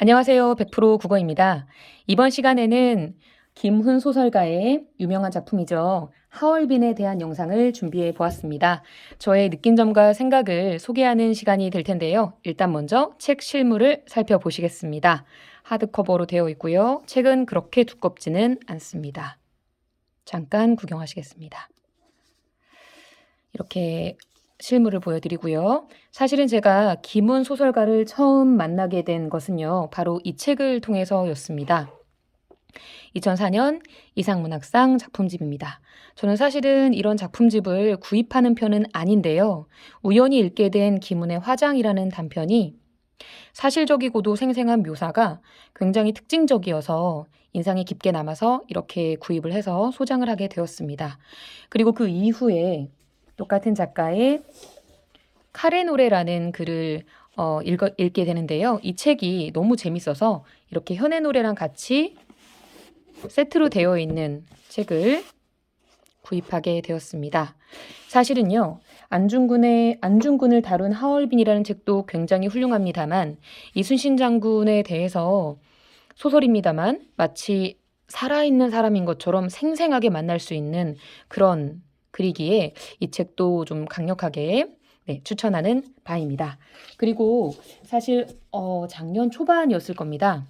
안녕하세요. 100% 국어입니다. 이번 시간에는 김훈 소설가의 유명한 작품이죠. 하얼빈에 대한 영상을 준비해 보았습니다. 저의 느낀 점과 생각을 소개하는 시간이 될 텐데요. 일단 먼저 책 실물을 살펴보시겠습니다. 하드커버로 되어 있고요. 책은 그렇게 두껍지는 않습니다. 잠깐 구경하시겠습니다. 이렇게 실물을 보여드리고요. 사실은 제가 김훈 소설가를 처음 만나게 된 것은요. 바로 이 책을 통해서였습니다. 2004년 이상문학상 작품집입니다. 저는 사실은 이런 작품집을 구입하는 편은 아닌데요. 우연히 읽게 된 김훈의 화장이라는 단편이 사실적이고도 생생한 묘사가 굉장히 특징적이어서 인상이 깊게 남아서 이렇게 구입을 해서 소장을 하게 되었습니다. 그리고 그 이후에 똑같은 작가의 카레 노래라는 글을 읽게 되는데요. 이 책이 너무 재밌어서 이렇게 현의 노래랑 같이 세트로 되어 있는 책을 구입하게 되었습니다. 사실은요, 안중근을 다룬 하얼빈이라는 책도 굉장히 훌륭합니다만 이순신 장군에 대해서 소설입니다만 마치 살아있는 사람인 것처럼 생생하게 만날 수 있는 그런 글이기에 이 책도 좀 강력하게 추천하는 바입니다. 그리고 사실 작년 초반이었을 겁니다.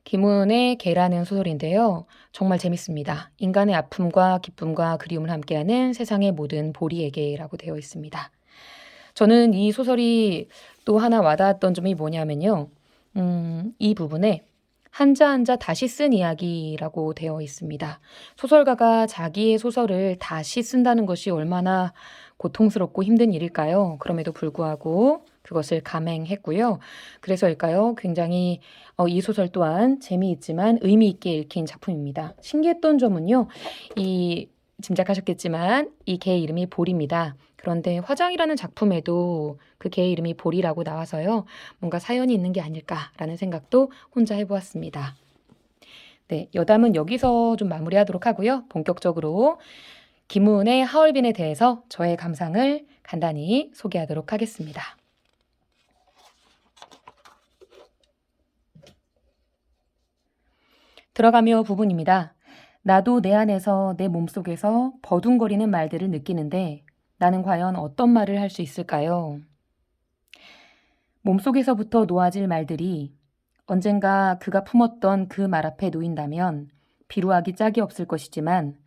김훈의 개라는 소설인데요. 정말 재밌습니다. 인간의 아픔과 기쁨과 그리움을 함께하는 세상의 모든 보리에게라고 되어 있습니다. 저는 이 소설이 또 하나 와닿았던 점이 뭐냐면요. 이 부분에 한자 한자 다시 쓴 이야기라고 되어 있습니다. 소설가가 자기의 소설을 다시 쓴다는 것이 얼마나 고통스럽고 힘든 일일까요? 그럼에도 불구하고 그것을 감행했고요. 그래서일까요? 굉장히 이 소설 또한 재미있지만 의미 있게 읽힌 작품입니다. 신기했던 점은요. 짐작하셨겠지만 이 개 이름이 볼입니다. 그런데 화장이라는 작품에도 그 개의 이름이 볼이라고 나와서요. 뭔가 사연이 있는 게 아닐까라는 생각도 혼자 해보았습니다. 네, 여담은 여기서 좀 마무리하도록 하고요. 본격적으로 김훈의 하얼빈에 대해서 저의 감상을 간단히 소개하도록 하겠습니다. 들어가며 부분입니다. 나도 내 안에서 내 몸속에서 버둥거리는 말들을 느끼는데 나는 과연 어떤 말을 할 수 있을까요? 몸속에서부터 놓아질 말들이 언젠가 그가 품었던 그 말 앞에 놓인다면 비루하기 짝이 없을 것이지만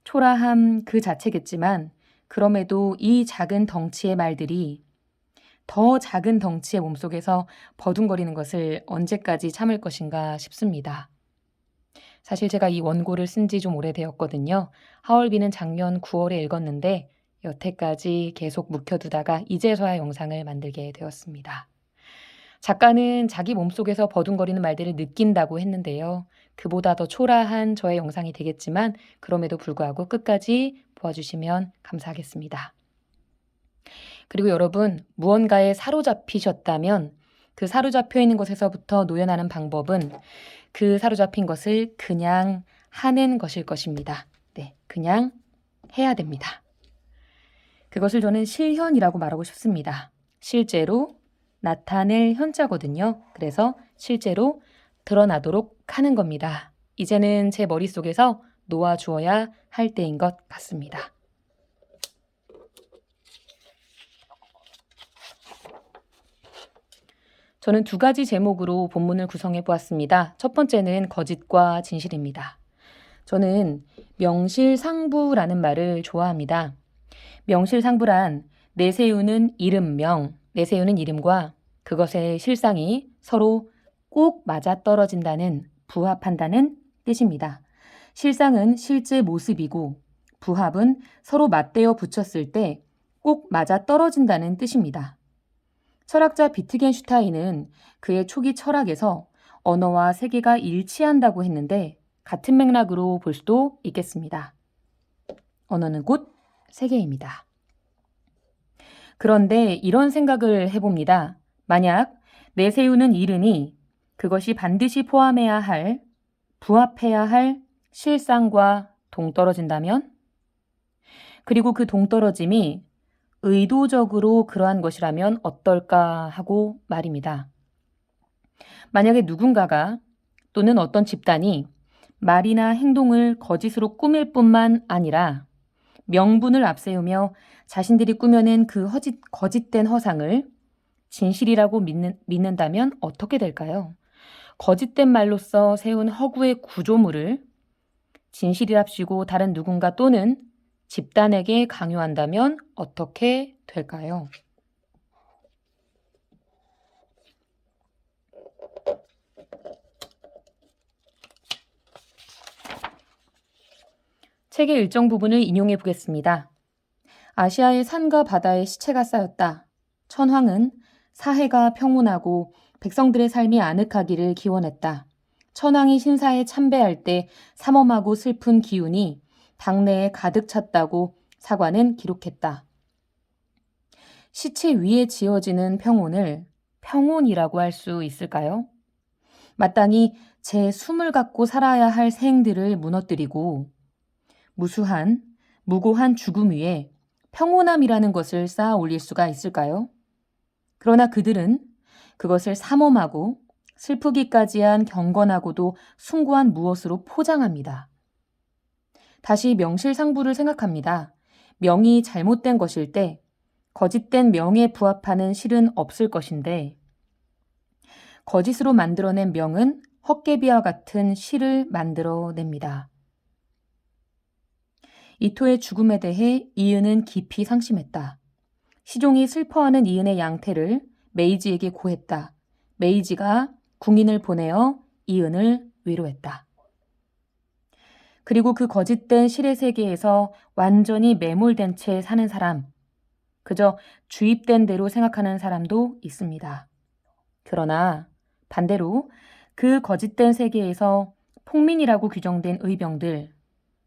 초라함 그 자체겠지만 그럼에도 이 작은 덩치의 말들이 더 작은 덩치의 몸속에서 버둥거리는 것을 언제까지 참을 것인가 싶습니다. 사실 제가 이 원고를 쓴 지 좀 오래되었거든요. 하얼빈은 작년 9월에 읽었는데 여태까지 계속 묵혀두다가 이제서야 영상을 만들게 되었습니다. 작가는 자기 몸속에서 버둥거리는 말들을 느낀다고 했는데요. 그보다 더 초라한 저의 영상이 되겠지만 그럼에도 불구하고 끝까지 보아주시면 감사하겠습니다. 그리고 여러분, 무언가에 사로잡히셨다면 그 사로잡혀 있는 것에서부터 노연하는 방법은 그 사로잡힌 것을 그냥 하는 것일 것입니다. 네, 그냥 해야 됩니다. 그것을 저는 실현이라고 말하고 싶습니다. 실제로 나타낼 현자거든요. 그래서 실제로 드러나도록 하는 겁니다. 이제는 제 머릿속에서 놓아주어야 할 때인 것 같습니다. 저는 두 가지 제목으로 본문을 구성해 보았습니다. 첫 번째는 거짓과 진실입니다. 저는 명실상부라는 말을 좋아합니다. 명실상부란 내세우는 내세우는 이름과 그것의 실상이 서로 꼭 맞아떨어진다는 부합한다는 뜻입니다. 실상은 실제 모습이고 부합은 서로 맞대어 붙였을 때 꼭 맞아떨어진다는 뜻입니다. 철학자 비트겐슈타인은 그의 초기 철학에서 언어와 세계가 일치한다고 했는데 같은 맥락으로 볼 수도 있겠습니다. 언어는 곧 세계입니다. 그런데 이런 생각을 해봅니다. 만약 내세우는 이름이 그것이 반드시 부합해야 할 실상과 동떨어진다면? 그리고 그 동떨어짐이 의도적으로 그러한 것이라면 어떨까 하고 말입니다. 만약에 누군가가 또는 어떤 집단이 말이나 행동을 거짓으로 꾸밀 뿐만 아니라 명분을 앞세우며 자신들이 꾸며낸 그 거짓된 허상을 진실이라고 믿는다면 어떻게 될까요? 거짓된 말로써 세운 허구의 구조물을 진실이랍시고 다른 누군가 또는 집단에게 강요한다면 어떻게 될까요? 책의 일정 부분을 인용해 보겠습니다. 아시아의 산과 바다에 시체가 쌓였다. 천황은 사해가 평온하고 백성들의 삶이 아늑하기를 기원했다. 천황이 신사에 참배할 때 삼엄하고 슬픈 기운이 당내에 가득 찼다고 사관은 기록했다. 시체 위에 지어지는 평온을 평온이라고 할 수 있을까요? 마땅히 제 숨을 갖고 살아야 할 생들을 무너뜨리고 무고한 죽음 위에 평온함이라는 것을 쌓아 올릴 수가 있을까요? 그러나 그들은 그것을 삼엄하고 슬프기까지 한 경건하고도 숭고한 무엇으로 포장합니다. 다시 명실상부를 생각합니다. 명이 잘못된 것일 때 거짓된 명에 부합하는 실은 없을 것인데 거짓으로 만들어낸 명은 헛개비와 같은 실을 만들어냅니다. 이토의 죽음에 대해 이은은 깊이 상심했다. 시종이 슬퍼하는 이은의 양태를 메이지에게 고했다. 메이지가 궁인을 보내어 이은을 위로했다. 그리고 그 거짓된 실의 세계에서 완전히 매몰된 채 사는 사람, 그저 주입된 대로 생각하는 사람도 있습니다. 그러나 반대로 그 거짓된 세계에서 폭민이라고 규정된 의병들,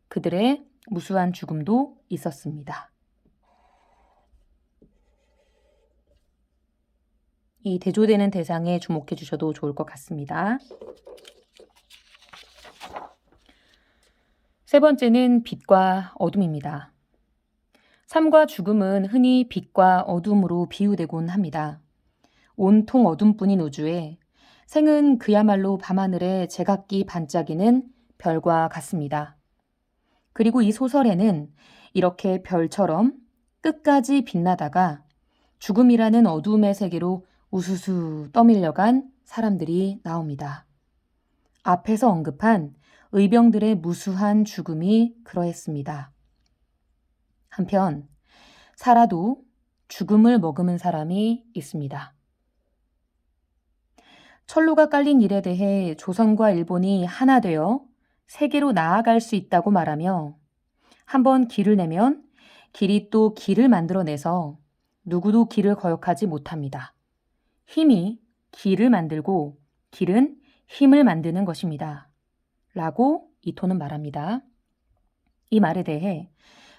그들의 무수한 죽음도 있었습니다. 이 대조되는 대상에 주목해 주셔도 좋을 것 같습니다. 세 번째는 빛과 어둠입니다. 삶과 죽음은 흔히 빛과 어둠으로 비유되곤 합니다. 온통 어둠뿐인 우주에 생은 그야말로 밤하늘에 제각기 반짝이는 별과 같습니다. 그리고 이 소설에는 이렇게 별처럼 끝까지 빛나다가 죽음이라는 어두움의 세계로 우수수 떠밀려간 사람들이 나옵니다. 앞에서 언급한 의병들의 무수한 죽음이 그러했습니다. 한편 살아도 죽음을 머금은 사람이 있습니다. 철로가 깔린 일에 대해 조선과 일본이 하나 되어 세계로 나아갈 수 있다고 말하며 한번 길을 내면 길이 또 길을 만들어내서 누구도 길을 거역하지 못합니다. 힘이 길을 만들고 길은 힘을 만드는 것입니다. 라고 이토는 말합니다. 이 말에 대해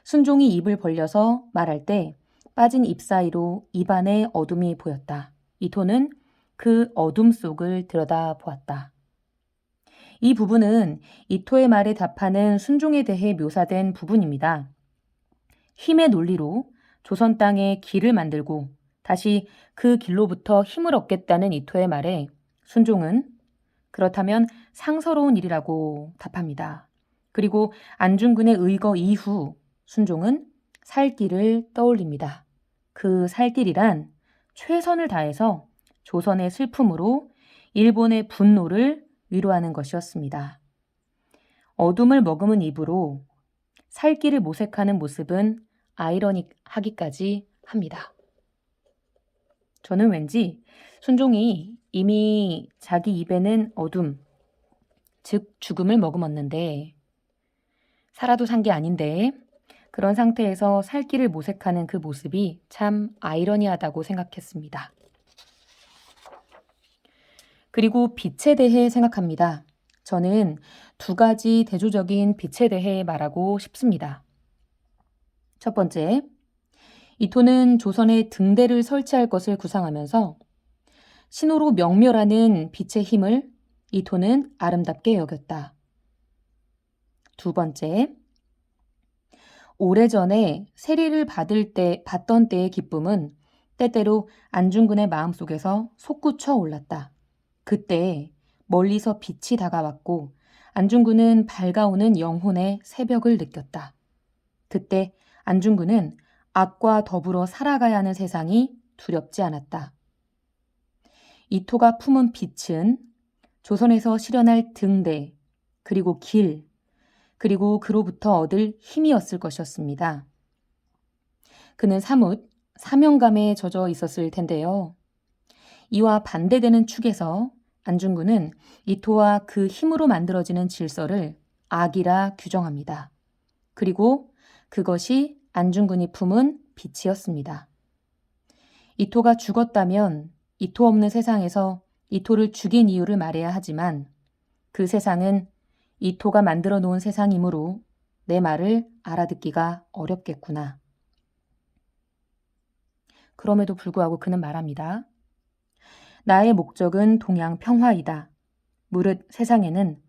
순종이 입을 벌려서 말할 때 빠진 입 사이로 입안에 어둠이 보였다. 이토는 그 어둠 속을 들여다보았다. 이 부분은 이토의 말에 답하는 순종에 대해 묘사된 부분입니다. 힘의 논리로 조선 땅에 길을 만들고 다시 그 길로부터 힘을 얻겠다는 이토의 말에 순종은 그렇다면 상서로운 일이라고 답합니다. 그리고 안중근의 의거 이후 순종은 살 길을 떠올립니다. 그 살 길이란 최선을 다해서 조선의 슬픔으로 일본의 분노를 위로하는 것이었습니다. 어둠을 머금은 입으로 살 길을 모색하는 모습은 아이러닉하기까지 합니다. 저는 왠지 순종이 이미 자기 입에는 어둠, 즉 죽음을 머금었는데 살아도 산 게 아닌데 그런 상태에서 살 길을 모색하는 그 모습이 참 아이러니하다고 생각했습니다. 그리고 빛에 대해 생각합니다. 저는 두 가지 대조적인 빛에 대해 말하고 싶습니다. 첫 번째, 이토는 조선에 등대를 설치할 것을 구상하면서 신호로 명멸하는 빛의 힘을 이토는 아름답게 여겼다. 두 번째, 오래전에 세리를 받던 때의 기쁨은 때때로 안중근의 마음속에서 솟구쳐 올랐다. 그때 멀리서 빛이 다가왔고 안중근은 밝아오는 영혼의 새벽을 느꼈다. 그때 안중근은 악과 더불어 살아가야 하는 세상이 두렵지 않았다. 이토가 품은 빛은 조선에서 실현할 등대, 그리고 길, 그리고 그로부터 얻을 힘이었을 것이었습니다. 그는 사뭇 사명감에 젖어 있었을 텐데요. 이와 반대되는 축에서 안중근은 이토와 그 힘으로 만들어지는 질서를 악이라 규정합니다. 그리고 그것이 안중근이 품은 빛이었습니다. 이토가 죽었다면 이토 없는 세상에서 이토를 죽인 이유를 말해야 하지만 그 세상은 이토가 만들어 놓은 세상이므로 내 말을 알아듣기가 어렵겠구나. 그럼에도 불구하고 그는 말합니다. 나의 목적은 동양 평화이다. 무릇 세상에는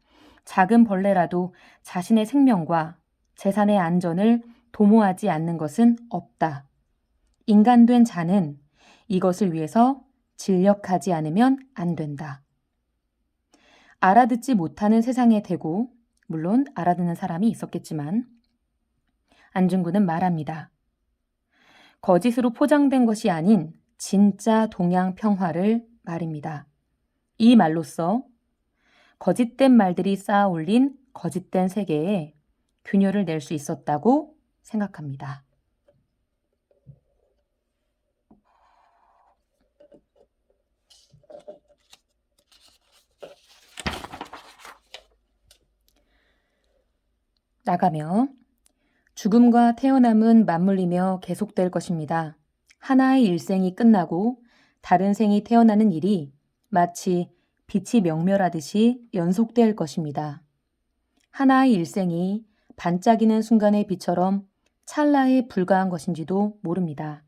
작은 벌레라도 자신의 생명과 재산의 안전을 도모하지 않는 것은 없다. 인간된 자는 이것을 위해서 진력하지 않으면 안 된다. 알아듣지 못하는 세상에 대고, 물론 알아듣는 사람이 있었겠지만 안중근은 말합니다. 거짓으로 포장된 것이 아닌 진짜 동양 평화를 말입니다. 이 말로써 거짓된 말들이 쌓아 올린 거짓된 세계에 균열을 낼 수 있었다고 생각합니다. 나가며 죽음과 태어남은 맞물리며 계속될 것입니다. 하나의 일생이 끝나고 다른 생이 태어나는 일이 마치 빛이 명멸하듯이 연속될 것입니다. 하나의 일생이 반짝이는 순간의 빛처럼 찰나에 불과한 것인지도 모릅니다.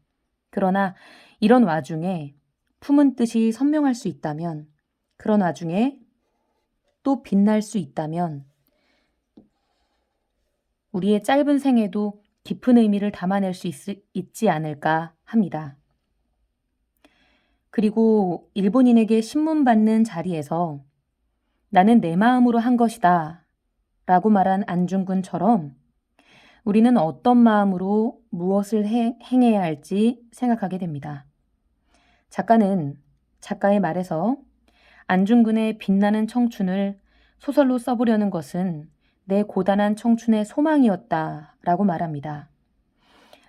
그러나 이런 와중에 품은 뜻이 선명할 수 있다면, 그런 와중에 또 빛날 수 있다면 우리의 짧은 생에도 깊은 의미를 담아낼 수 있지 않을까 합니다. 그리고 일본인에게 신문 받는 자리에서 나는 내 마음으로 한 것이다 라고 말한 안중근처럼 우리는 어떤 마음으로 무엇을 행해야 할지 생각하게 됩니다. 작가는 작가의 말에서 안중근의 빛나는 청춘을 소설로 써보려는 것은 내 고단한 청춘의 소망이었다 라고 말합니다.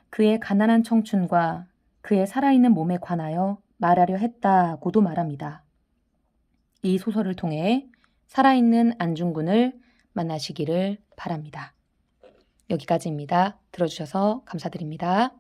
그의 가난한 청춘과 그의 살아있는 몸에 관하여 말하려 했다고도 말합니다. 이 소설을 통해 살아있는 안중근을 만나시기를 바랍니다. 여기까지입니다. 들어주셔서 감사드립니다.